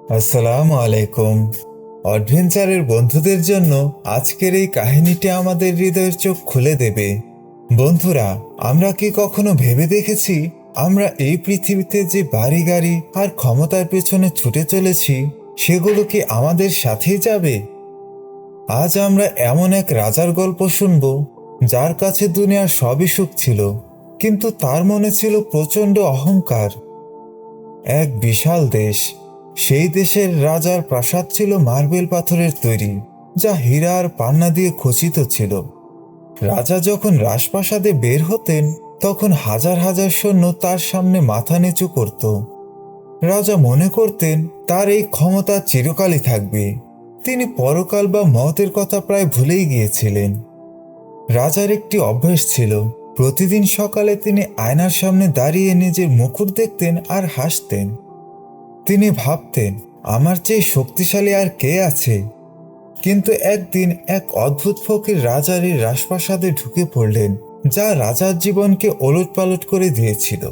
আসসালামু আলাইকুম। অ্যাডভেঞ্চারের বন্ধুদের জন্য আজকের এই কাহিনীটি আমাদের হৃদয়ের চোখ খুলে দেবে। বন্ধুরা, আমরা কি কখনো ভেবে দেখেছি আমরা এই পৃথিবীতে যে বাড়ি গাড়ি আর ক্ষমতার পেছনে ছুটে চলেছি সেগুলো কি আমাদের সাথেই যাবে? আজ আমরা এমন এক রাজার গল্প শুনব যার কাছে দুনিয়ার সবই সুখ ছিল, কিন্তু তার মনে ছিল প্রচণ্ড অহংকার। এক বিশাল দেশ। সেই দেশের রাজার প্রাসাদ ছিল মার্বেল পাথরের তৈরি, যা হীরা আর পান্না দিয়ে খচিত ছিল। রাজা যখন রাজপ্রাসাদে বের হতেন তখন হাজার হাজার সৈন্য তার সামনে মাথা নিচু করত। রাজা মনে করতেন তার এই ক্ষমতা চিরকালই থাকবে। তিনি পরকাল বা মওতের কথা প্রায় ভুলেই গিয়েছিলেন। রাজার একটি অভ্যাস ছিল, প্রতিদিন সকালে তিনি আয়নার সামনে দাঁড়িয়ে নিজের মুকুট দেখতেন আর হাসতেন। তিনি ভাবতেন, আমার চেয়ে শক্তিশালী আর কে আছে? কিন্তু একদিন এক অদ্ভুত ফকির রাজার এই রাজপ্রাসাদে ঢুকে পড়লেন, যা রাজার জীবনকে ওলটপালট করে দিয়েছিল।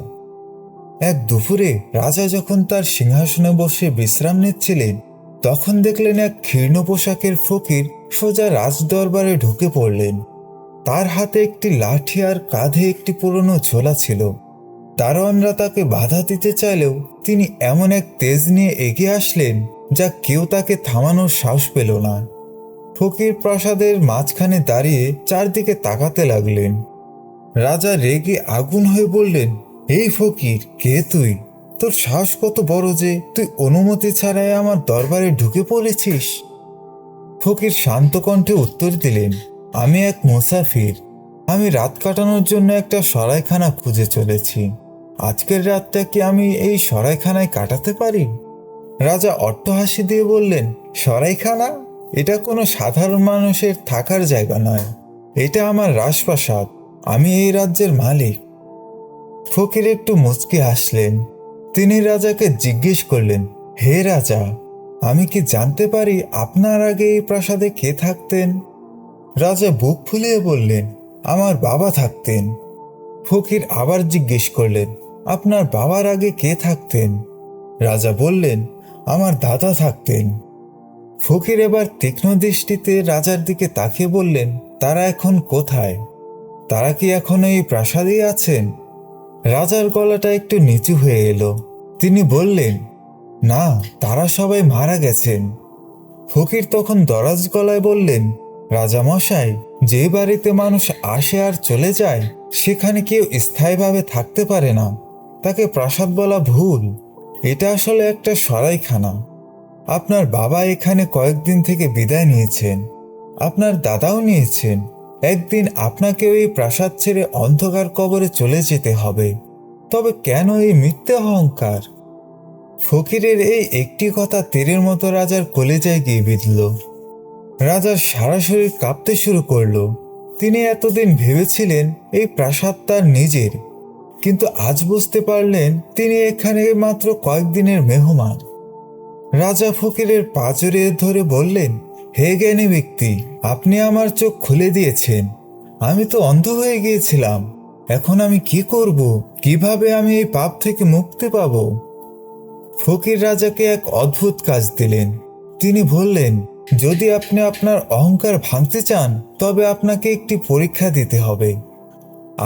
এক দুপুরে রাজা যখন তার সিংহাসনে বসে বিশ্রাম নিচ্ছিলেন, তখন দেখলেন এক ক্ষীর্ণ পোশাকের ফকির সোজা রাজদরবারে ঢুকে পড়লেন। তার হাতে একটি লাঠি আর কাঁধে একটি পুরনো ঝোলা ছিল। দারোয়ানরা তাকে বাধা দিতে চাইলেও তিনি এমন এক তেজ নিয়ে এগিয়ে আসলেন যা কেউ তাকে থামানোর সাহস পেল না। ফকির প্রাসাদের মাঝখানে দাঁড়িয়ে চারদিকে তাকাতে লাগলেন। রাজা রেগে আগুন হয়ে বললেন, এই ফকির, কে তুই? তোর সাহস কত বড় যে তুই অনুমতি ছাড়াই আমার দরবারে ঢুকে পড়েছিস? ফকির শান্ত কণ্ঠে উত্তর দিলেন, আমি এক মুসাফির। আমি রাত কাটানোর জন্য একটা সরাইখানা খুঁজে চলেছি। আজকের রাতটা কি আমি এই সরাইখানায় কাটাতে পারি? রাজা অট্টহাসি দিয়ে বললেন, সরাইখানা? এটা কোনো সাধারণ মানুষের থাকার জায়গা নয়। এটা আমার রাজপ্রাসাদ। আমি এই রাজ্যের মালিক। ফকির একটু মুচকি হাসলেন। তিনি রাজাকে জিজ্ঞেস করলেন, হে রাজা, আমি কি জানতে পারি আপনার আগে এই প্রাসাদে কে থাকতেন? রাজা বুক ফুলিয়ে বললেন, আমার বাবা থাকতেন। ফকির আবার জিজ্ঞেস করলেন, আপনার বাবার আগে কে থাকতেন? রাজা বললেন, আমার দাদা থাকতেন। ফকির এবার তীক্ষ্ণ দৃষ্টিতে রাজার দিকে তাকিয়ে বললেন, তারা এখন কোথায়? তারা কি এখনো এই প্রাসাদেই আছেন? রাজার গলাটা একটু নিচু হয়ে এলো। তিনি বললেন, না, তারা সবাই মারা গেছেন। ফকির তখন দরাজ গলায় বললেন, রাজামশাই, যে বাড়িতে মানুষ আসে আর চলে যায় সেখানে কেউ স্থায়ীভাবে থাকতে পারে না। তাকে প্রাসাদ বলা ভুল। এটা আসলে একটা সরাইখানা। আপনার বাবা এখানে কয়েকদিন থেকে বিদায় নিয়েছেন। আপনার দাদাও নিয়েছেন। একদিন আপনাকেও এই প্রাসাদ ছেড়ে অন্ধকার কবরে চলে যেতে হবে। তবে কেন এই মিথ্যে অহংকার? ফকিরের এই একটি কথা তীরের মতো রাজার কলিজায় গিয়ে বিঁধল। রাজার সারা শরীর কাঁপতে শুরু করল। তিনি এতদিন ভেবেছিলেন এই প্রাসাদ তার নিজের, কিন্তু আজ বুঝতে পারলেন তিনি এখানে মাত্র কয়েকদিনের মেহমান। রাজা ফকিরের পা জড়িয়ে ধরে বললেন, হে জ্ঞানী ব্যক্তি, আপনি আমার চোখ খুলে দিয়েছেন। আমি তো অন্ধ হয়ে গিয়েছিলাম। এখন আমি কি করব? কিভাবে আমি এই পাপ থেকে মুক্তি পাব? ফকির রাজাকে এক অদ্ভুত কাজ দিলেন। তিনি বললেন, যদি আপনি আপনার অহংকার ভাঙতে চান তবে আপনাকে একটি পরীক্ষা দিতে হবে।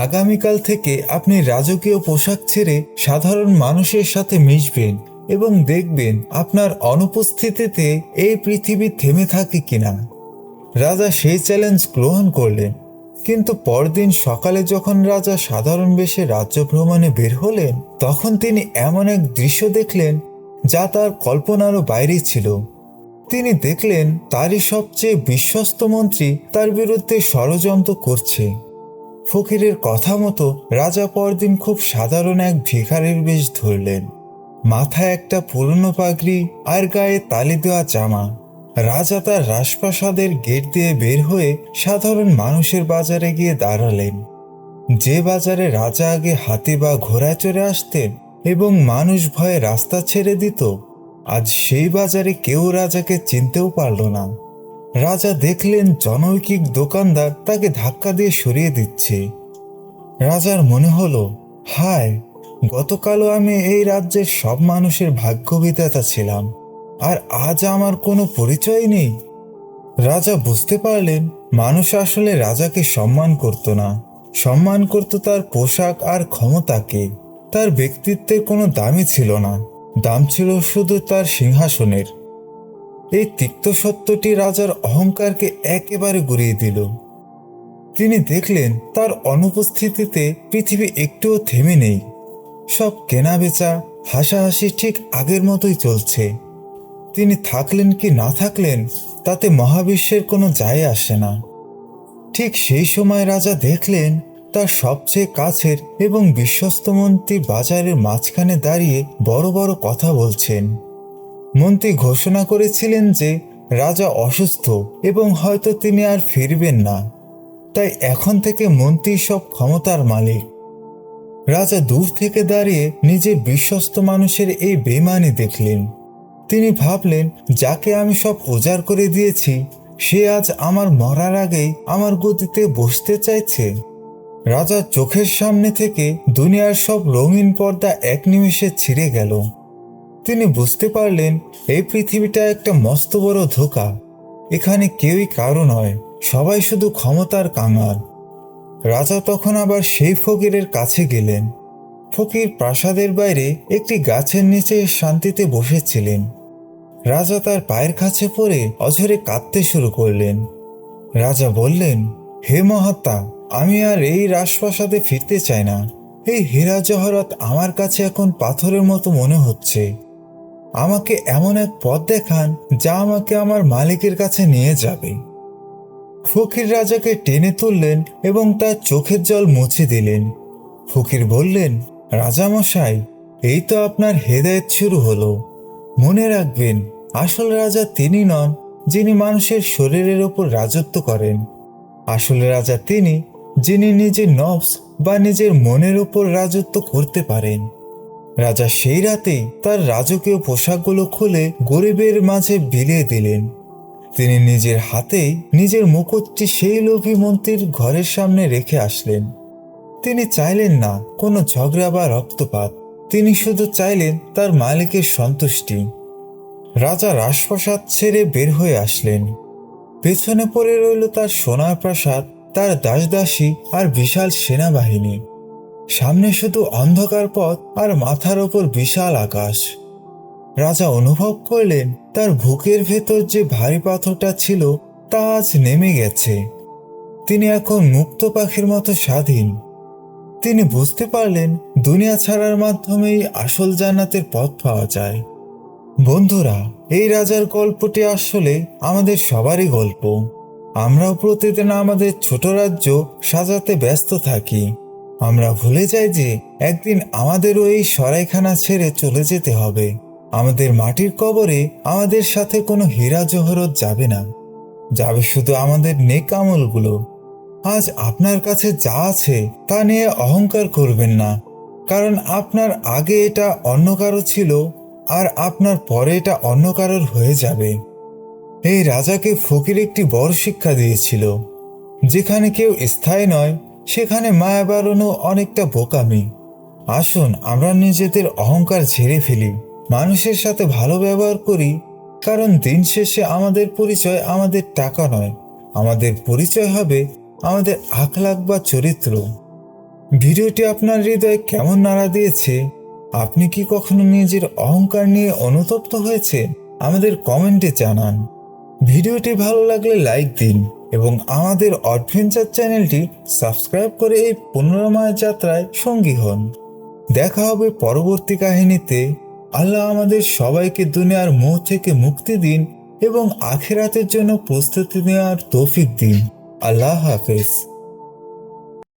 আগামীকাল থেকে আপনি রাজকীয় পোশাক ছেড়ে সাধারণ মানুষের সাথে মিশবেন এবং দেখবেন আপনার অনুপস্থিতিতে এই পৃথিবী থেমে থাকে কিনা। রাজা সেই চ্যালেঞ্জ গ্রহণ করলেন। কিন্তু পরদিন সকালে যখন রাজা সাধারণ বেশে রাজ্য ভ্রমণে বের হলেন, তখন তিনি এমন এক দৃশ্য দেখলেন যা তার কল্পনারও বাইরে ছিল। তিনি দেখলেন তারই সবচেয়ে বিশ্বস্ত মন্ত্রী তার বিরুদ্ধে ষড়যন্ত্র করছে। ফকিরের কথা মতো রাজা পরদিন খুব সাধারণ এক ভিখারির বেশ ধরলেন। মাথায় একটা পুরনো পাগড়ি আর গায়ে তালি দেওয়া জামা। রাজা তার রাজপ্রাসাদের গেট দিয়ে বের হয়ে সাধারণ মানুষের বাজারে গিয়ে দাঁড়ালেন। যে বাজারে রাজা আগে হাতি বা ঘোড়ায় চড়ে আসতেন এবং মানুষ ভয়ে রাস্তা ছেড়ে দিত, আজ সেই বাজারে কেউ রাজাকে চিনতেও পারল না। রাজা দেখলেন জনৈকিক দোকানদার তাকে ধাক্কা দিয়ে সরিয়ে দিচ্ছে। রাজার মনে হলো, হায়, গতকালও আমি এই রাজ্যের সব মানুষের ভাগ্য বিধাতা ছিলাম, আর আজ আমার কোনো পরিচয় নেই। রাজা বুঝতে পারলেন মানুষ আসলে রাজাকে সম্মান করত না, সম্মান করত তার পোশাক আর ক্ষমতাকে। তার ব্যক্তিত্বের কোনো দামই ছিল না, দাম ছিল শুধু তার সিংহাসনের। এই তিক্ত সত্যটি রাজার অহংকারকে একেবারে গুঁড়িয়ে দিল। তিনি দেখলেন তার অনুপস্থিতিতে পৃথিবী একটুও থেমে নেই। সব কেনাবেচা, হাসাহাসি ঠিক আগের মতোই চলছে। তিনি থাকলেন কি না থাকলেন তাতে মহাবিশ্বের কোনো যায় আসে না। ঠিক সেই সময় রাজা দেখলেন তার সবচেয়ে কাছের এবং বিশ্বস্ত মন্ত্রী বাজারের মাঝখানে দাঁড়িয়ে বড় বড় কথা বলছেন। মন্ত্রী ঘোষণা করেছিলেন যে রাজা অসুস্থ এবং হয়তো তিনি আর ফিরবেন না, তাই এখন থেকে মন্ত্রী সব ক্ষমতার মালিক। রাজা দূর থেকে দাঁড়িয়ে নিজের বিশ্বস্ত মানুষের এই বেইমানি দেখলেন। তিনি ভাবলেন, যাকে আমি সব উজাড় করে দিয়েছি সে আজ আমার মরার আগেই আমার গদিতে বসতে চাইছে। রাজার চোখের সামনে থেকে দুনিয়ার সব রঙিন পর্দা এক নিমেষে ছিঁড়ে গেল। তিনি বুঝতে পারলেন এই পৃথিবীটা একটা মস্ত বড় ধোঁকা। এখানে কেউই কারো নয়, সবাই শুধু ক্ষমতার কাঙাল। রাজা তখন আবার সেই ফকিরের কাছে গেলেন। ফকির প্রাসাদের বাইরে একটি গাছের নিচে শান্তিতে বসেছিলেন। রাজা তার পায়ের কাছে পড়ে অঝরে কাঁদতে শুরু করলেন। রাজা বললেন, হে মহাত্মা, আমি আর এই রাজপ্রাসাদে ফিরতে চাই না। এই হীরা জহরত আমার কাছে এখন পাথরের মতো মনে হচ্ছে। আমাকে এমন এক পথ দেখান যা আমাকে আমার মালিকের কাছে নিয়ে যাবে। ফকির রাজাকে টেনে তুললেন এবং তার চোখের জল মুছে দিলেন। ফকির বললেন, রাজামশাই, এই তো আপনার হেদায়েত শুরু হলো। মনে রাখবেন, আসল রাজা তিনি নন যিনি মানুষের শরীরের ওপর রাজত্ব করেন। আসলে রাজা তিনি যিনি নিজের নফস বা নিজের মনের উপর রাজত্ব করতে পারেন। রাজা সেই রাতেই তার রাজকীয় পোশাকগুলো খুলে গরিবের মাঝে বিলিয়ে দিলেন। তিনি নিজের হাতেই নিজের মুকুটটি সেই লোভী মন্ত্রীর ঘরের সামনে রেখে আসলেন। তিনি চাইলেন না কোনো ঝগড়া বা রক্তপাত, তিনি শুধু চাইলেন তার মালিকের সন্তুষ্টি। রাজা রাজপ্রাসাদ ছেড়ে বের হয়ে আসলেন। পেছনে পড়ে রইল তার সোনার প্রাসাদ, তার দাসদাসী আর বিশাল সেনাবাহিনী। সামনে শুধু অন্ধকার পথ আর মাথার ওপর বিশাল আকাশ। রাজা অনুভব করলেন তার বুকের ভেতর যে ভারী পাথরটা ছিল তা আজ নেমে গেছে। তিনি এখন মুক্ত পাখির মতো স্বাধীন। তিনি বুঝতে পারলেন দুনিয়া ছাড়ার মাধ্যমেই আসল জান্নাতের পথ পাওয়া যায়। বন্ধুরা, এই রাজার গল্পটি আসলে আমাদের সবারই গল্প। আমরাও প্রতিদিন আমাদের ছোট রাজ্য সাজাতে ব্যস্ত থাকি। আমরা ভুলে যাই যে একদিন আমাদেরও এই সরাইখানা ছেড়ে চলে যেতে হবে। আমাদের মাটির কবরে আমাদের সাথে কোনো হীরা জহরত যাবে না, যাবে শুধু আমাদের নেক আমলগুলো। আজ আপনার কাছে যা আছে তা নিয়ে অহংকার করবেন না, কারণ আপনার আগে এটা অন্য কারো ছিল আর আপনার পরে এটা অন্য কারোর হয়ে যাবে। এই রাজাকে ফকির একটি বড় শিক্ষা দিয়েছিল, যেখানে কেউ স্থায়ী নয় সেখানে মায়া বাড়ানো অনেকটা বোকামি। আসুন আমরা নিজেদের অহংকার ঝেড়ে ফেলি, মানুষের সাথে ভালো ব্যবহার করি, কারণ দিন শেষে আমাদের পরিচয় আমাদের টাকা নয়, আমাদের পরিচয় হবে আমাদের আখলাক বা চরিত্র। ভিডিওটি আপনার হৃদয়ে কেমন নাড়া দিয়েছে? আপনি কি কখনো নিজের অহংকার নিয়ে অনুতপ্ত হয়েছে? আমাদের কমেন্টে জানান। ভিডিওটি ভালো লাগলে লাইক দিন এবং আমাদের অ্যাডভেঞ্চার চ্যানেলটি সাবস্ক্রাইব করে এই পুনরাময় যাত্রায় সঙ্গী হন। দেখা হবে পরবর্তী কাহিনীতে। আল্লাহ আমাদের সবাইকে দুনিয়ার মোহ থেকে মুক্তি দিন এবং আখিরাতের জন্য প্রস্তুতি নেওয়ার তৌফিক দিন। আল্লাহ হাফেজ।